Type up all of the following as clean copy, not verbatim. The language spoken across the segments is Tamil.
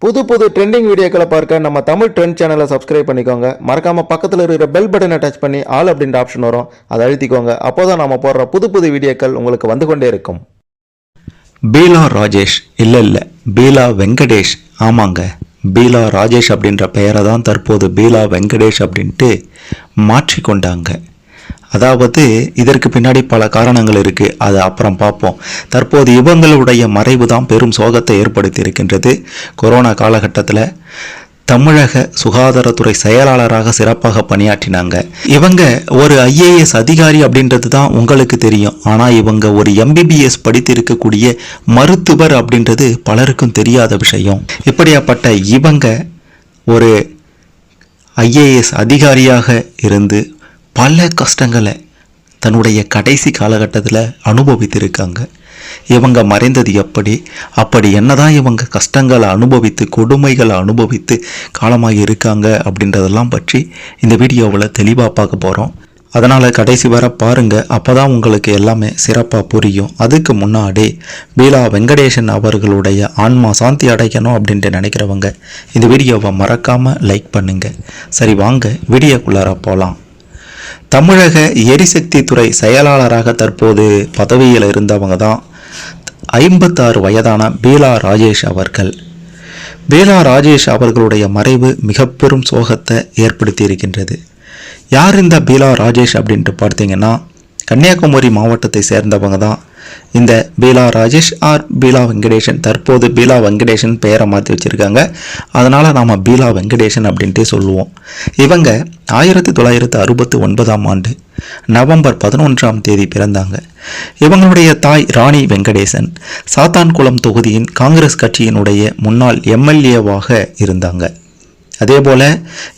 புது புது ட்ரெண்டிங் வீடியோக்களை பார்க்க நம்ம தமிழ் ட்ரெண்ட் சேனலை சப்ஸ்கிரைப் பண்ணிக்கோங்க. மறக்காம பக்கத்தில் இருக்கிற பெல் பட்டனை டச் பண்ணி ஆல் அப்படின்ற ஆப்ஷன் வரும், அதை அழுத்திக்கோங்க. அப்போதான் நாம போடுற புது புது வீடியோக்கள் உங்களுக்கு வந்து கொண்டே இருக்கும். பீலா ராஜேஷ் இல்லை பீலா வெங்கடேஷ். ஆமாங்க, பீலா ராஜேஷ் அப்படின்ற பெயரை தான் தற்போது பீலா வெங்கடேஷ் அப்படின்ட்டு மாற்றிக்கொண்டாங்க. அதாவது இதற்கு பின்னாடி பல காரணங்கள் இருக்குது, அதை அப்புறம் பார்ப்போம். தற்போது இவங்களுடைய மறைவு தான் பெரும் சோகத்தை ஏற்படுத்தி இருக்கின்றது. கொரோனா காலகட்டத்தில் தமிழக சுகாதாரத்துறை செயலாளராக சிறப்பாக பணியாற்றினாங்க. இவங்க ஒரு IAS அதிகாரி அப்படின்றது தான் உங்களுக்கு தெரியும். ஆனால் இவங்க ஒரு MBBS படித்திருக்கக்கூடிய மருத்துவர் அப்படின்றது பலருக்கும் தெரியாத விஷயம். இப்படியாப்பட்ட இவங்க ஒரு IAS அதிகாரியாக இருந்து பல கஷ்டங்களை தன்னுடைய கடைசி காலகட்டத்தில் அனுபவித்திருக்காங்க. இவங்க மறைந்தது அப்படி என்னதான் இவங்க கஷ்டங்களை அனுபவித்து கொடுமைகளை அனுபவித்து காலமாகி இருக்காங்க அப்படின்றதெல்லாம் பற்றி இந்த வீடியோவில் தெளிவாக பார்க்க போகிறோம். அதனால் கடைசி வர பாருங்கள், அப்போ தான் உங்களுக்கு எல்லாமே சிறப்பாக புரியும். அதுக்கு முன்னாடி பீலா வெங்கடேசன் அவர்களுடைய ஆன்மா சாந்தி அடைக்கணும் அப்படின்ட்டு நினைக்கிறவங்க இந்த வீடியோவை மறக்காமல் லைக் பண்ணுங்கள். சரி, வாங்க வீடியோக்குள்ளார போகலாம். தமிழக எரிசக்தி துறை செயலாளராக தற்போது பதவியில் இருந்தவங்க தான் 56 வயதான பீலா ராஜேஷ் அவர்கள். பீலா ராஜேஷ் அவர்களுடைய மறைவு மிக பெரும் சோகத்தை ஏற்படுத்தி இருக்கின்றது. யார் இந்த பீலா ராஜேஷ் அப்படின்ட்டு பார்த்தீங்கன்னா, கன்னியாகுமரி மாவட்டத்தை சேர்ந்தவங்க தான் இந்த பீலா ராஜேஷ் ஆர் பீலா வெங்கடேசன். தற்போது பீலா வெங்கடேசன் பெயரை மாற்றி வச்சுருக்காங்க, அதனால் நாம் பீலா வெங்கடேசன் அப்படின்ட்டே சொல்லுவோம். இவங்க 1969ஆம் ஆண்டு நவம்பர் 11ஆம் தேதி பிறந்தாங்க. இவங்களுடைய தாய் ராணி வெங்கடேசன் சாத்தான்குளம் தொகுதியின் காங்கிரஸ் கட்சியினுடைய முன்னாள் MLAவாக இருந்தாங்க. அதேபோல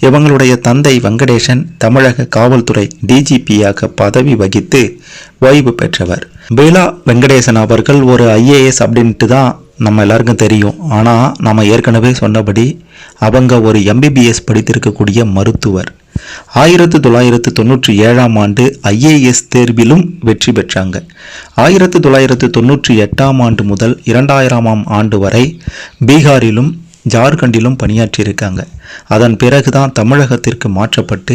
இவங்களுடைய தந்தை வெங்கடேசன் தமிழக காவல்துறை DGPயாக பதவி வகித்து ஓய்வு பெற்றவர். பீலா வெங்கடேசன் அவர்கள் ஒரு IAS அப்படின்ட்டு தான் நம்ம எல்லாருக்கும் தெரியும். ஆனால் நம்ம ஏற்கனவே சொன்னபடி அவங்க ஒரு MBBS படித்திருக்கக்கூடிய மருத்துவர். 1997ஆம் ஆண்டு IAS தேர்விலும் வெற்றி பெற்றாங்க. 1998ஆம் ஆண்டு முதல் 2000ஆம் ஆண்டு வரை பீகாரிலும் ஜார்க்கண்டிலும் பணியாற்றியிருக்காங்க. அதன் பிறகுதான் தமிழகத்திற்கு மாற்றப்பட்டு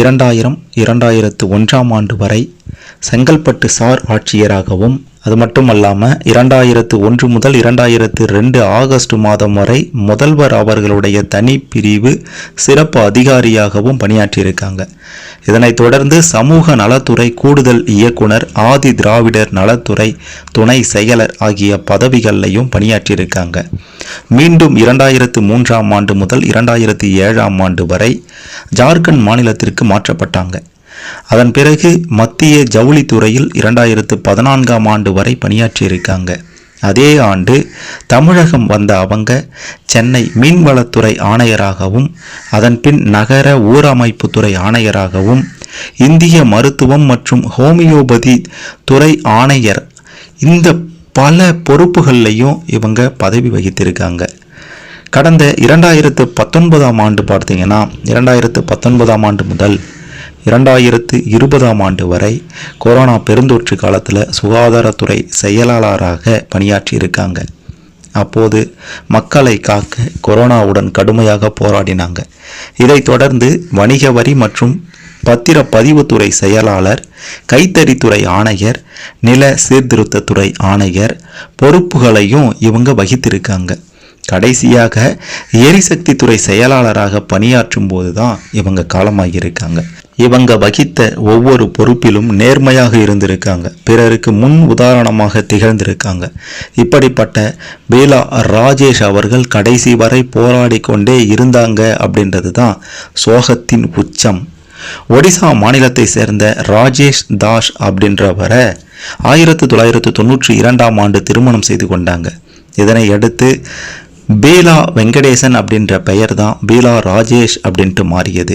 2001ஆம் ஆண்டு வரை செங்கல்பட்டு சார் ஆட்சியராகவும், அது மட்டுமல்லாமல் 2001 முதல் 2002 ஆகஸ்ட் மாதம் வரை முதல்வர் அவர்களுடைய தனி பிரிவு சிறப்பு அதிகாரியாகவும் பணியாற்றியிருக்காங்க. இதனைத் தொடர்ந்து சமூக நலத்துறை கூடுதல் இயக்குனர், ஆதி திராவிடர் நலத்துறை துணை செயலர் ஆகிய பதவிகளையும் பணியாற்றியிருக்காங்க. மீண்டும் 2003ஆம் ஆண்டு முதல் 2007ஆம் ஆண்டு வரை ஜார்க்கண்ட் மாநிலத்திற்கு மாற்றப்பட்டாங்க. அதன் பிறகு மத்திய ஜவுளித்துறையில் 2014ஆம் ஆண்டு வரை பணியாற்றியிருக்காங்க. அதே ஆண்டு தமிழகம் வந்த அவங்க சென்னை மீன்வளத்துறை ஆணையராகவும், அதன் பின் நகர ஊரமைப்புத்துறை ஆணையராகவும், இந்திய மருத்துவம் மற்றும் ஹோமியோபதி துறை ஆணையர், இந்த பல பொறுப்புகள்லையும் இவங்க பதவி வகித்திருக்காங்க. கடந்த 2019ஆம் ஆண்டு பார்த்தீங்கன்னா, 2019ஆம் ஆண்டு முதல் 2020ஆம் ஆண்டு வரை கொரோனா பெருந்தொற்று காலத்தில் சுகாதாரத்துறை செயலாளராக பணியாற்றியிருக்காங்க. அப்போது மக்களை காக்க கொரோனாவுடன் கடுமையாக போராடினாங்க. இதைத் தொடர்ந்து வணிக வரி மற்றும் பத்திரப்பதிவுத்துறை செயலாளர், கைத்தறித்துறை ஆணையர், நில சீர்திருத்தத்துறை ஆணையர் பொறுப்புகளையும் இவங்க வகித்திருக்காங்க. கடைசியாக எரிசக்தி துறை செயலாளராக பணியாற்றும் போது தான் இவங்க காலமாகியிருக்காங்க. இவங்க வகித்த ஒவ்வொரு பொறுப்பிலும் நேர்மையாக இருந்திருக்காங்க, பிறருக்கு முன் உதாரணமாக திகழ்ந்திருக்காங்க. இப்படிப்பட்ட பீலா ராஜேஷ் அவர்கள் கடைசி வரை போராடி கொண்டே இருந்தாங்க அப்படின்றது தான் சோகத்தின் உச்சம். ஒடிசா மாநிலத்தை சேர்ந்த ராஜேஷ் தாஸ் அப்படின்றவரை 1992ஆம் ஆண்டு திருமணம் செய்து கொண்டாங்க. இதனை அடுத்து பீலா வெங்கடேசன் அப்படின்ற பெயர் தான் பீலா ராஜேஷ் அப்படின்ட்டு மாறியது.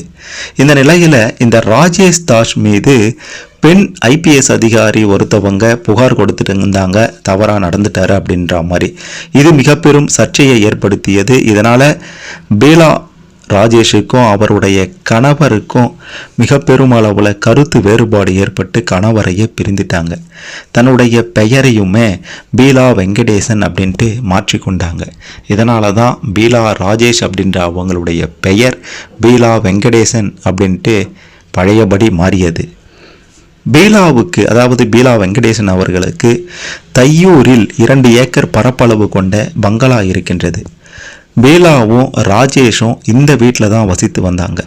இந்த நிலையில் இந்த ராஜேஷ் தாஸ் மீது பெண் IPS அதிகாரி ஒருத்தவங்க புகார் கொடுத்துட்டு இருந்தாங்க, தவறாக நடந்துட்டாரு அப்படின்ற மாதிரி. இது மிக பெரும் சர்ச்சையை ஏற்படுத்தியது. இதனால் பீலா ராஜேஷுக்கும் அவருடைய கணவருக்கும் மிக பெருமளவில் கருத்து வேறுபாடு ஏற்பட்டு கணவரையே பிரிந்துட்டாங்க. தன்னுடைய பெயரையுமே பீலா வெங்கடேசன் அப்படின்ட்டு மாற்றிக்கொண்டாங்க. இதனால தான் பீலா ராஜேஷ் அப்படின்ற அவங்களுடைய பெயர் பீலா வெங்கடேசன் அப்படின்ட்டு பழையபடி மாறியது. பீலாவுக்கு, அதாவது பீலா வெங்கடேசன் அவர்களுக்கு தையூரில் 2 ஏக்கர் பரப்பளவு கொண்ட பங்களா இருக்கின்றது. பீலாவும் ராஜேஷும் இந்த வீட்டில் தான் வசித்து வந்தாங்க.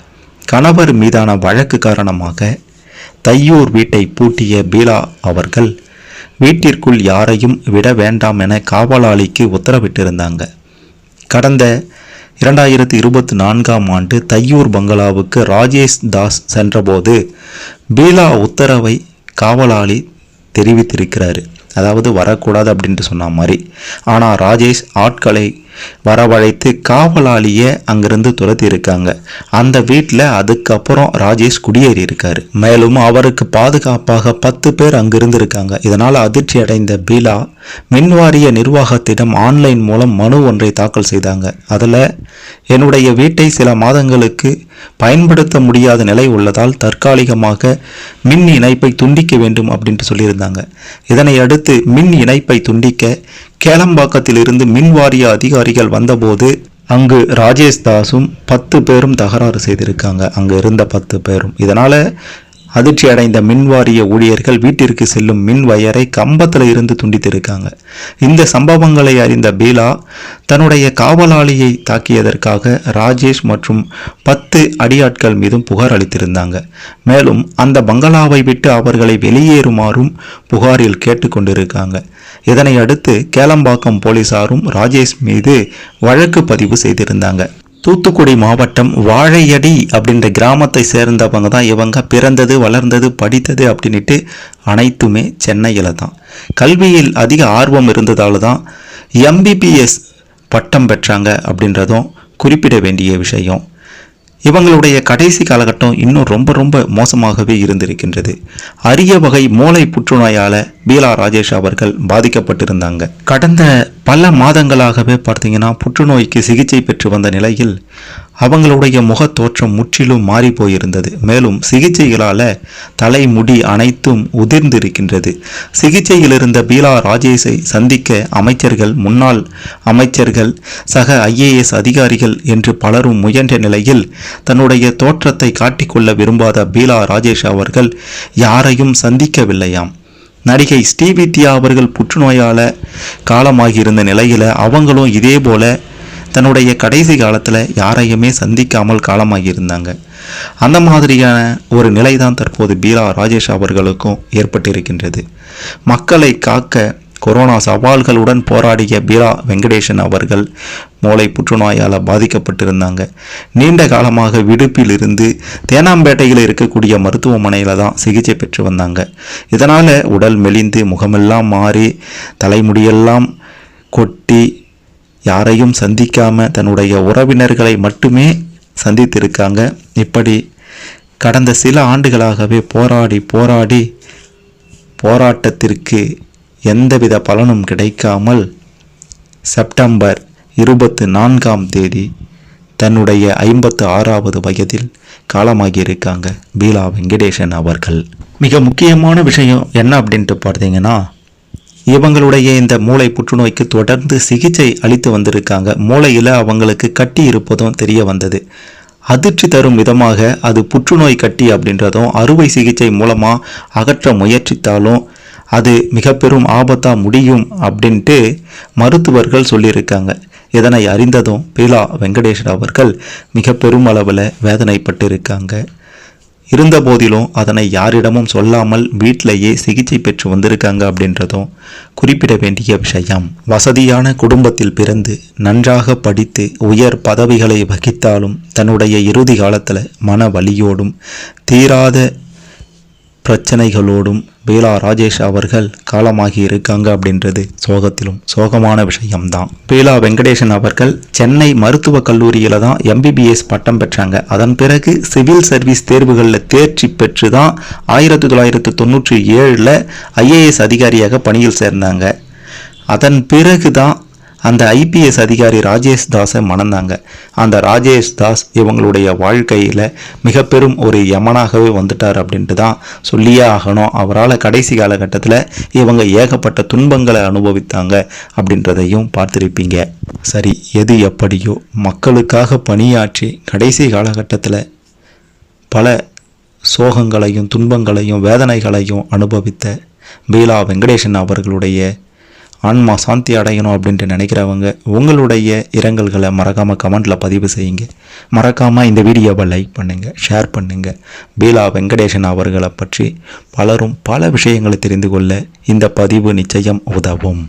கணவர் மீதான வழக்கு காரணமாக தையூர் வீட்டை பூட்டிய பீலா அவர்கள் வீட்டிற்குள் யாரையும் விட வேண்டாம் என காவலாளிக்கு உத்தரவிட்டிருந்தாங்க. கடந்த 2024ஆம் ஆண்டு தையூர் பங்களாவுக்கு ராஜேஷ் தாஸ் சென்றபோது பீலா உத்தரவை காவலாளி தெரிவித்திருக்கிறாரு. அதாவது வரக்கூடாது அப்படின்ட்டு சொன்ன மாதிரி. ஆனால் ராஜேஷ் ஆட்களை வரவழைத்து காவலாளியை அங்கிருந்து துரத்தி இருக்காங்க. அந்த வீட்டில் அதுக்கப்புறம் ராஜேஷ் குடியேறி இருக்காரு. மேலும் அவருக்கு பாதுகாப்பாக 10 பேர் அங்கிருந்து இருக்காங்க. இதனால் அதிர்ச்சி அடைந்த பீலா மின்வாரிய நிர்வாகத்திடம் ஆன்லைன் மூலம் மனு ஒன்றை தாக்கல் செய்தாங்க. அதில் என்னுடைய வீட்டை சில மாதங்களுக்கு பயன்படுத்த முடியாத நிலை உள்ளதால் தற்காலிகமாக மின் இணைப்பை துண்டிக்க வேண்டும் அப்படின்ட்டு சொல்லியிருந்தாங்க. இதனை அடுத்து மின் இணைப்பை துண்டிக்க கேளம்பாக்கத்திலிருந்து மின்வாரிய அதிகாரிகள் வந்தபோது அங்கு ராஜேஷ் தாஸும் 10 பேரும் தகராறு செய்திருக்காங்க. அங்கு இருந்த 10 பேரும். இதனால அதிர்ச்சி அடைந்த மின்வாரிய ஊழியர்கள் வீட்டிற்கு செல்லும் மின் வயரை கம்பத்தில் இருந்து துண்டித்திருக்காங்க. இந்த சம்பவங்களை அறிந்த பீலா தன்னுடைய காவலாளியை தாக்கியதற்காக ராஜேஷ் மற்றும் 10 அடியாட்கள் மீதும் புகார் அளித்திருந்தாங்க. மேலும் அந்த பங்களாவை விட்டு அவர்களை வெளியேறுமாறும் புகாரில் கேட்டுக்கொண்டிருக்காங்க. இதனை அடுத்து கேளம்பாக்கம் போலீசாரும் ராஜேஷ் மீது வழக்கு பதிவு செய்திருந்தாங்க. தூத்துக்குடி மாவட்டம் வாழையடி அப்படின்ற கிராமத்தை சேர்ந்தவங்க தான் இவங்க. பிறந்தது, வளர்ந்தது, படித்தது அப்படின்ட்டு அனைத்துமே சென்னையில் தான். கல்வியில் அதிக ஆர்வம் இருந்ததால் தான் MBBS பட்டம் பெற்றாங்க அப்படின்றதும் குறிப்பிட வேண்டிய விஷயம். இவங்களுடைய கடைசி காலகட்டம் இன்னும் ரொம்ப மோசமாகவே இருந்திருக்கின்றது. அரிய வகை மூளை புற்றுநோயால் பீலா ராஜேஷ் அவர்கள் பாதிக்கப்பட்டிருந்தாங்க. கடந்த பல மாதங்களாகவே பார்த்தீங்கன்னா புற்றுநோய்க்கு சிகிச்சை பெற்று வந்த நிலையில் அவங்களுடைய முகத் தோற்றம் முற்றிலும் மாறி போயிருந்தது. மேலும் சிகிச்சைகளால் தலைமுடி அனைத்தும் உதிர்ந்திருக்கின்றது. சிகிச்சையில் இருந்த பீலா ராஜேஷை சந்திக்க அமைச்சர்கள், முன்னாள் அமைச்சர்கள், சக IAS அதிகாரிகள் என்று பலரும் முயன்ற நிலையில் தன்னுடைய தோற்றத்தை காட்டிக்கொள்ள விரும்பாத பீலா ராஜேஷ் அவர்கள் யாரையும் சந்திக்கவில்லையாம். நடிகை ஸ்ரீவித்யா அவர்கள் புற்றுநோயால் காலமாகியிருந்த நிலையில் அவங்களும் இதே போல தன்னுடைய கடைசி காலத்தில் யாரையுமே சந்திக்காமல் காலமாகியிருந்தாங்க. அந்த மாதிரியான ஒரு நிலை தான் தற்போது பீலா ராஜேஷ் அவர்களுக்கும் ஏற்பட்டிருக்கின்றது. மக்களை காக்க கொரோனா சவால்களுடன் போராடிய பீலா வெங்கடேசன் அவர்கள் மூளை புற்றுநோயால் பாதிக்கப்பட்டிருந்தாங்க. நீண்ட காலமாக விடுப்பில் இருந்து தேனாம்பேட்டையில் இருக்கக்கூடிய மருத்துவமனையில் தான் சிகிச்சை பெற்று வந்தாங்க. இதனால் உடல் மெலிந்து முகமெல்லாம் மாறி தலைமுடியெல்லாம் கொட்டி யாரையும் சந்திக்காமல் தன்னுடைய உறவினர்களை மட்டுமே சந்தித்திருக்காங்க. இப்படி கடந்த சில ஆண்டுகளாகவே போராடி போராட்டத்திற்கு எந்தவித பலனும் கிடைக்காமல் செப்டம்பர் 24ஆம் தேதி தன்னுடைய 56வது வயதில் காலமாகியிருக்காங்க பீலா வெங்கடேசன் அவர்கள். மிக முக்கியமான விஷயம் என்ன அப்படின்ட்டு பார்த்தீங்கன்னா, இவங்களுடைய இந்த மூளை புற்றுநோய்க்கு தொடர்ந்து சிகிச்சை அளித்து வந்திருக்காங்க. மூளையில் அவங்களுக்கு கட்டி இருப்பதும் தெரிய வந்தது. அதிர்ச்சி தரும் விதமாக அது புற்றுநோய் கட்டி அப்படின்றதும் அறுவை சிகிச்சை மூலமாக அகற்ற முயற்சித்தாலும் அது மிக பெரும் ஆபத்தாக முடியும் அப்படின்ட்டு மருத்துவர்கள் சொல்லியிருக்காங்க. இதனை அறிந்ததும் பீலா வெங்கடேசன் அவர்கள் மிக பெரும் அளவில் வேதனைப்பட்டிருக்காங்க. இருந்த போதிலும் அதனை யாரிடமும் சொல்லாமல் வீட்டிலேயே சிகிச்சை பெற்று வந்திருக்காங்க அப்படின்றதும் குறிப்பிட வேண்டிய விஷயம். வசதியான குடும்பத்தில் பிறந்து நன்றாக படித்து உயர் பதவிகளை வகித்தாலும் தன்னுடைய இறுதி காலத்தில் மன வலியோடும் தீராத பிரச்சனைகளோடும் பீலா ராஜேஷ் அவர்கள் காலமாகி இருக்காங்க அப்படின்றது சோகத்திலும் சோகமான விஷயம்தான். பீலா வெங்கடேசன் அவர்கள் சென்னை மருத்துவக் கல்லூரியில் தான் MBBS பட்டம் பெற்றாங்க. அதன் பிறகு சிவில் சர்வீஸ் தேர்வுகளில் தேர்ச்சி பெற்று தான் 1997 IAS அதிகாரியாக பணியில் சேர்ந்தாங்க. அதன் பிறகு தான் அந்த ஐபிஎஸ் அதிகாரி ராஜேஷ் தாஸை மணந்தாங்க. அந்த ராஜேஷ் தாஸ் இவங்களுடைய வாழ்க்கையில் மிக பெரும் ஒரு யமனாகவே வந்துட்டார் அப்படின்ட்டு தான் சொல்லியே ஆகணும். அவரால் கடைசி காலகட்டத்தில் இவங்க ஏகப்பட்ட துன்பங்களை அனுபவித்தாங்க அப்படின்றதையும் பார்த்துருப்பீங்க. சரி, எது எப்படியோ மக்களுக்காக பணியாற்றி கடைசி காலகட்டத்தில் பல சோகங்களையும் துன்பங்களையும் வேதனைகளையும் அனுபவித்த பீலா வெங்கடேசன் அவர்களுடைய ஆன்மா சாந்தி அடையணும் அப்படின்ட்டு நினைக்கிறவங்க உங்களுடைய இரங்கல்களை மறக்காமல் கமெண்டில் பதிவு செய்யுங்க. மறக்காமல் இந்த வீடியோவை லைக் பண்ணுங்கள், ஷேர் பண்ணுங்கள். பீலா வெங்கடேசன் அவர்களை பற்றி பலரும் பல விஷயங்களை தெரிந்து கொள்ள இந்த பதிவு நிச்சயம் உதவும்.